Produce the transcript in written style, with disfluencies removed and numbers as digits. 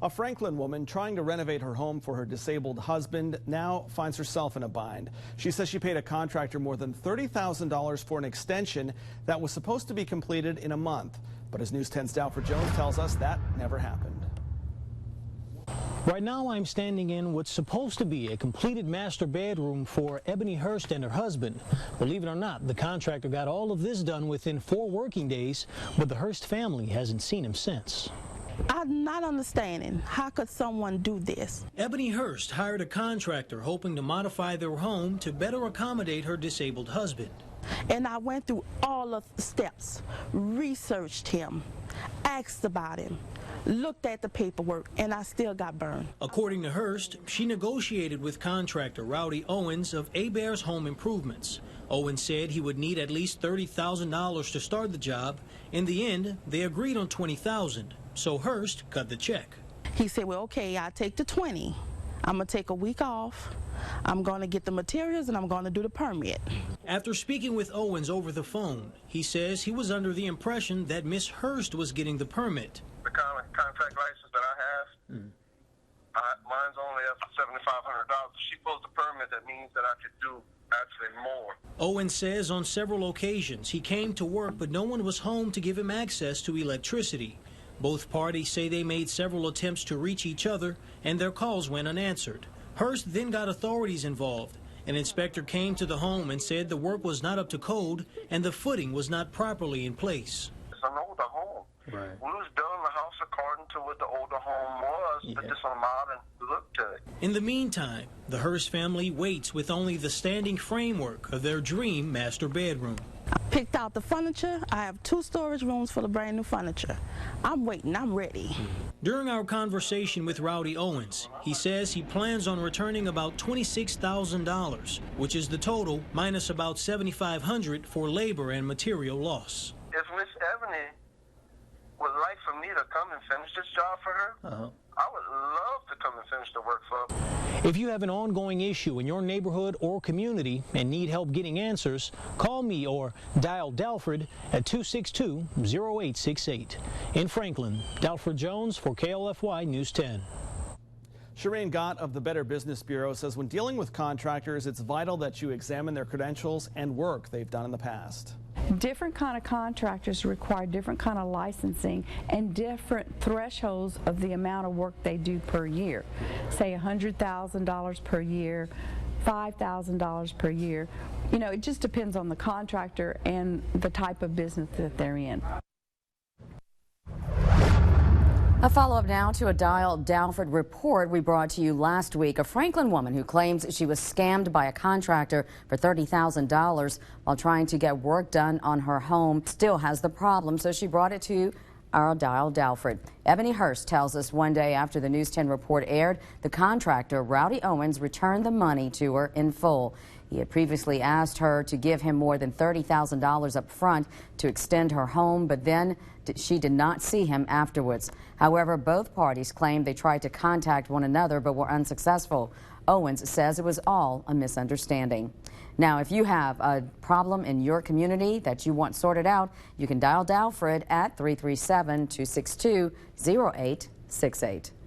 A Franklin woman trying to renovate her home for her disabled husband now finds herself in a bind. She says she paid a contractor more than $30,000 for an extension that was supposed to be completed in a month. But as News 10's Alfred Jones tells us, that never happened. Right now I'm standing in what's supposed to be a completed master bedroom for Ebony Hurst and her husband. Believe it or not, the contractor got all of this done within 4 working days, but the Hurst family hasn't seen him since. I'm not understanding. How could someone do this? Ebony Hurst hired a contractor hoping to modify their home to better accommodate her disabled husband. And I went through all of the steps, researched him, asked about him, looked at the paperwork, and I still got burned. According to Hurst, she negotiated with contractor Rowdy Owens of Abear's Home Improvements. Owens said he would need at least $30,000 to start the job. In the end, they agreed on $20,000, so Hurst cut the check. He said, well, okay, I'll take the 20. I'm going to take a week off. I'm going to get the materials, and I'm going to do the permit. After speaking with Owens over the phone, he says he was under the impression that Miss Hurst was getting the permit. The contract license that I have, mine's only up to $7,500. She pulls the permit, that means that I could do actually more. Owens says on several occasions he came to work, but no one was home to give him access to electricity. Both parties say they made several attempts to reach each other, and their calls went unanswered. Hurst then got authorities involved. An inspector came to the home and said the work was not up to code and the footing was not properly in place. It's an older home. Right. We was building the house according to what the older home was, but just a modern look to it. In the meantime, the Hurst family waits with only the standing framework of their dream master bedroom. I picked out the furniture. I have 2 storage rooms for the brand new furniture. I'm waiting. I'm ready. During our conversation with Rowdy Owens, he says he plans on returning about $26,000, which is the total minus about $7,500 for labor and material loss. If Miss Ebony would like for me to come and finish this job for her, I would love to come and finish the work for her. If you have an ongoing issue in your neighborhood or community and need help getting answers, call me or dial Alfred at 262-0868. In Franklin, Alfred Jones for KLFY News 10. Shireen Gott of the Better Business Bureau says when dealing with contractors, it's vital that you examine their credentials and work they've done in the past. Different kind of contractors require different kind of licensing and different thresholds of the amount of work they do per year. Say $100,000 per year, $5,000 per year. You know, it just depends on the contractor and the type of business that they're in. A follow-up now to a Dial Alfred report we brought to you last week. A Franklin woman who claims she was scammed by a contractor for $30,000 while trying to get work done on her home still has the problem, so she brought it to our Dial Alfred. Ebony Hurst tells us one day after the News 10 report aired, the contractor, Rowdy Owens, returned the money to her in full. He had previously asked her to give him more than $30,000 up front to extend her home, but then she did not see him afterwards. However, both parties claimed they tried to contact one another but were unsuccessful. Owens says it was all a misunderstanding. Now, if you have a problem in your community that you want sorted out, you can dial Alfred at 337-262-0868.